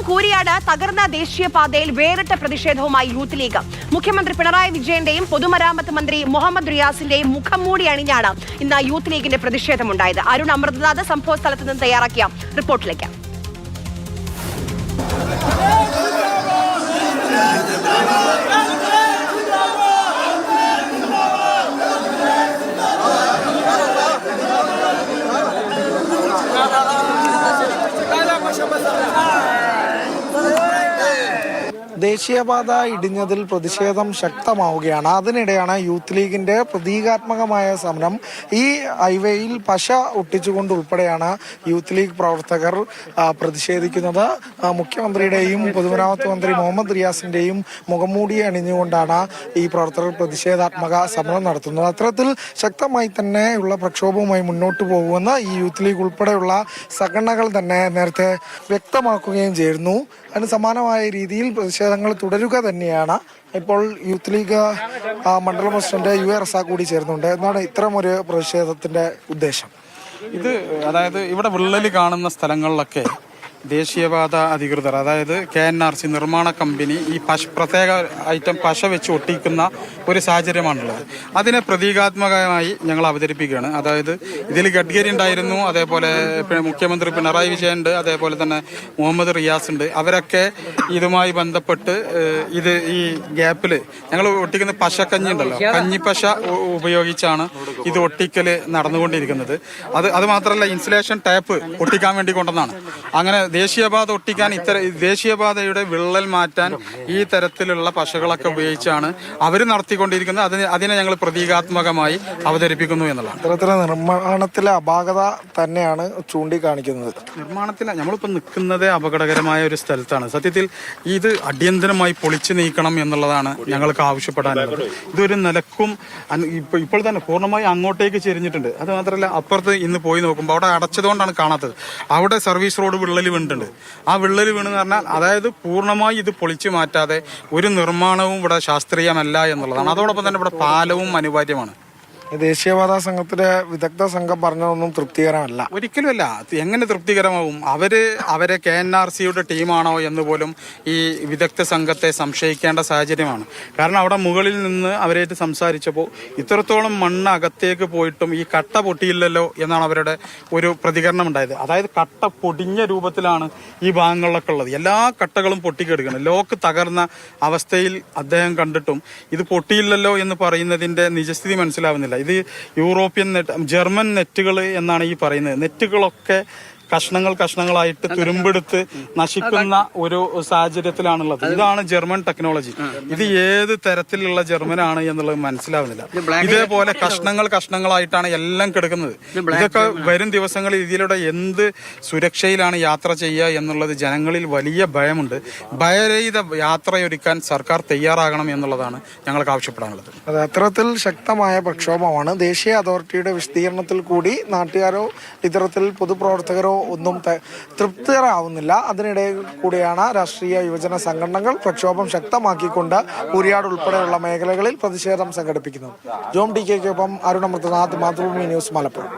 കൂരിയാട് തകർന്ന ദേശീയപാതയിൽ വേറിട്ട പ്രതിഷേധവുമായി യൂത്ത് ലീഗ്. മുഖ്യമന്ത്രി പിണറായി വിജയന്റെയും പൊതുമരാമത്ത് മന്ത്രി മുഹമ്മദ് റിയാസിന്റെയും മുഖം മൂടി അണിഞ്ഞാണ് ഇന്ന് യൂത്ത് ലീഗിന്റെ പ്രതിഷേധമുണ്ടായത്. അരുൺ അമൃതനാഥ് സംഭവ സ്ഥലത്ത് നിന്ന് തയ്യാറാക്കിയ റിപ്പോർട്ടിലേക്ക്. ദേശീയപാത ഇടിഞ്ഞതിൽ പ്രതിഷേധം ശക്തമാവുകയാണ്. അതിനിടെയാണ് യൂത്ത് ലീഗിന്റെ പ്രതീകാത്മകമായ സമരം. ഈ ഹൈവേയിൽ പശ ഒട്ടിച്ചുകൊണ്ട് ഉൾപ്പെടെയാണ് യൂത്ത് ലീഗ് പ്രവർത്തകർ പ്രതിഷേധിക്കുന്നത്. മുഖ്യമന്ത്രിയുടെയും പൊതുമരാമത്ത് മന്ത്രി മുഹമ്മദ് റിയാസിന്റെയും മുഖംമൂടി അണിഞ്ഞുകൊണ്ടാണ് ഈ പ്രവർത്തകർ പ്രതിഷേധാത്മക സമരം നടത്തുന്നത്. അത്തരത്തിൽ ശക്തമായി തന്നെയുള്ള പ്രക്ഷോഭവുമായി മുന്നോട്ട് പോകുമെന്ന് ഈ യൂത്ത് ലീഗ് ഉൾപ്പെടെയുള്ള സംഘടനകൾ തന്നെ നേരത്തെ വ്യക്തമാക്കുകയും ചെയ്തിരുന്നു. അതിന് സമാനമായ രീതിയിൽ പ്രതിഷേധങ്ങൾ തുടരുക തന്നെയാണ്. ഇപ്പോൾ യൂത്ത് ലീഗ് മണ്ഡലം പ്രസിഡന്റ് UA റസാഖ് കൂടി ചേർന്നുണ്ട്. എന്താണ് ഇത്തരമൊരു പ്രതിഷേധത്തിന്റെ ഉദ്ദേശം? ഇത് അതായത് ഇവിടെ വിള്ളൽ കാണുന്ന സ്ഥലങ്ങളിലൊക്കെ ദേശീയപാത അധികൃതർ, അതായത് KNRC നിർമ്മാണ കമ്പനി ഈ പ്രത്യേക ഐറ്റം പശ വെച്ച് ഒട്ടിക്കുന്ന ഒരു സാഹചര്യമാണുള്ളത്. അതിനെ പ്രതീകാത്മകമായി ഞങ്ങൾ അവതരിപ്പിക്കുകയാണ്. അതായത് ഇതിൽ ഗഡ്കരി ഉണ്ടായിരുന്നു, അതേപോലെ മുഖ്യമന്ത്രി പിണറായി വിജയൻ ഉണ്ട്, അതേപോലെ തന്നെ മുഹമ്മദ് റിയാസ് ഉണ്ട്. അവരൊക്കെ ഇതുമായി ബന്ധപ്പെട്ട് ഇത് ഈ ഗ്യാപ്പിൽ ഞങ്ങൾ ഒട്ടിക്കുന്ന പശക്കഞ്ഞി ഉണ്ടല്ലോ, കഞ്ഞിപ്പശ ഉപയോഗിച്ചാണ് ഇത് ഒട്ടിക്കൽ നടന്നുകൊണ്ടിരിക്കുന്നത്. അത് മാത്രമല്ല, ഇൻസുലേഷൻ ടാപ്പ് ഒട്ടിക്കാൻ വേണ്ടി കൊണ്ടുവന്നാണ്. അങ്ങനെ ദേശീയപാത ഒട്ടിക്കാൻ ദേശീയപാതയുടെ വിള്ളൽ മാറ്റാൻ ഈ തരത്തിലുള്ള പശകളൊക്കെ ഉപയോഗിച്ചാണ് അവർ നടത്തിക്കൊണ്ടിരിക്കുന്നത്. അതിനെ ഞങ്ങൾ പ്രതീകാത്മകമായി അവതരിപ്പിക്കുന്നു എന്നുള്ളതാണ്. ഇത്തരത്തിലെ നിർമ്മാണത്തിലെ അപാകത തന്നെയാണ് ചൂണ്ടിക്കാണിക്കുന്നത്. നിർമ്മാണത്തിൽ നമ്മളിപ്പോൾ നിൽക്കുന്നത് അപകടകരമായ ഒരു സ്ഥലത്താണ്. സത്യത്തിൽ ഇത് അടിയന്തരമായി പൊളിച്ചു നീക്കണം എന്നുള്ളതാണ് ഞങ്ങൾക്ക് ആവശ്യപ്പെടാനുള്ളത്. ഇതൊരു നിലക്കും ഇപ്പോൾ തന്നെ പൂർണ്ണമായി അങ്ങോട്ടേക്ക് ചെരിഞ്ഞിട്ടുണ്ട്. അത് മാത്രമല്ല, അപ്പുറത്ത് ഇന്ന് പോയി നോക്കുമ്പോൾ അവിടെ അടച്ചതുകൊണ്ടാണ് കാണാത്തത്. അവിടെ സർവീസ് റോഡ് വിള്ളൽ വീണിട്ടുണ്ട്. ആ വിള്ളൽ വീണെന്ന് പറഞ്ഞാൽ അതായത് പൂർണ്ണമായി ഇത് പൊളിച്ചു മാറ്റാതെ ഒരു നിർമ്മാണവും ഇവിടെ ശാസ്ത്രീയമല്ല എന്നുള്ളതാണ്. അതോടൊപ്പം തന്നെ ഇവിടെ പാലവും അനിവാര്യമാണ്. ദേശീയപാത സംഘത്തിലെ വിദഗ്ധ സംഘം പറഞ്ഞതൊന്നും തൃപ്തികരമല്ല. ഒരിക്കലുമല്ല. എങ്ങനെ തൃപ്തികരമാവും? അവരെ KNRCയുടെ ടീമാണോ എന്ന് പോലും ഈ വിദഗ്ധ സംഘത്തെ സംശയിക്കേണ്ട സാഹചര്യമാണ്. കാരണം അവിടെ മുകളിൽ നിന്ന് അവരായിട്ട് സംസാരിച്ചപ്പോൾ ഇത്രത്തോളം മണ്ണ് അകത്തേക്ക് പോയിട്ടും ഈ കട്ട പൊട്ടിയില്ലല്ലോ എന്നാണ് അവരുടെ ഒരു പ്രതികരണം ഉണ്ടായത്. അതായത് കട്ട പൊടിഞ്ഞ രൂപത്തിലാണ് ഈ ഭാഗങ്ങളിലൊക്കെ ഉള്ളത്. എല്ലാ കട്ടകളും പൊട്ടിക്കെടുക്കണം. ലോക്ക് തകർന്ന അവസ്ഥയിൽ അദ്ദേഹം കണ്ടിട്ടും ഇത് പൊട്ടിയില്ലല്ലോ എന്ന് പറയുന്നതിന്റെ നിജസ്ഥിതി മനസ്സിലാവുന്നില്ല. ഇത് യൂറോപ്യൻ ജർമ്മൻ നെറ്റുകൾ എന്നാണ് ഈ പറയുന്നത്. നെറ്റുകളൊക്കെ കഷ്ണങ്ങളായിട്ട് തുരുമ്പെടുത്ത് നശിക്കുന്ന ഒരു സാഹചര്യത്തിലാണുള്ളത്. ഇതാണ് ജർമ്മൻ ടെക്നോളജി. ഇത് ഏത് തരത്തിലുള്ള ജർമ്മനാണ് എന്നുള്ളത് മനസ്സിലാവുന്നില്ല. ഇതേപോലെ കഷ്ണങ്ങളായിട്ടാണ് എല്ലാം കിടക്കുന്നത്. ഇതൊക്കെ വരും ദിവസങ്ങളിൽ ഇതിലൂടെ എന്ത് സുരക്ഷയിലാണ് യാത്ര ചെയ്യുക എന്നുള്ളത് ജനങ്ങളിൽ വലിയ ഭയമുണ്ട്. ഭയരഹിത യാത്രയൊരുക്കാൻ സർക്കാർ തയ്യാറാകണം എന്നുള്ളതാണ് ഞങ്ങൾക്ക് ആവശ്യപ്പെടാനുള്ളത്. അത് അത്തരത്തിൽ ശക്തമായ പ്രക്ഷോഭമാണ്. ദേശീയ അതോറിറ്റിയുടെ വിശദീകരണത്തിൽ കൂടി നാട്ടുകാരോ ഇത്തരത്തിൽ പൊതുപ്രവർത്തകരോ ഒന്നും തൃപ്തരാവുന്നില്ല. അതിനിടെ കൂടിയാണ് രാഷ്ട്രീയ യുവജന സംഘടനകൾ പ്രക്ഷോഭം ശക്തമാക്കിക്കൊണ്ട് കൂരിയാട് ഉൾപ്പെടെയുള്ള മേഖലകളിൽ പ്രതിഷേധം സംഘടിപ്പിക്കുന്നത്. ജോം DK-ക്കൊപ്പം അരുൺ അമൃതനാഥ്, മാതൃഭൂമി ന്യൂസ്, മലപ്പുറം.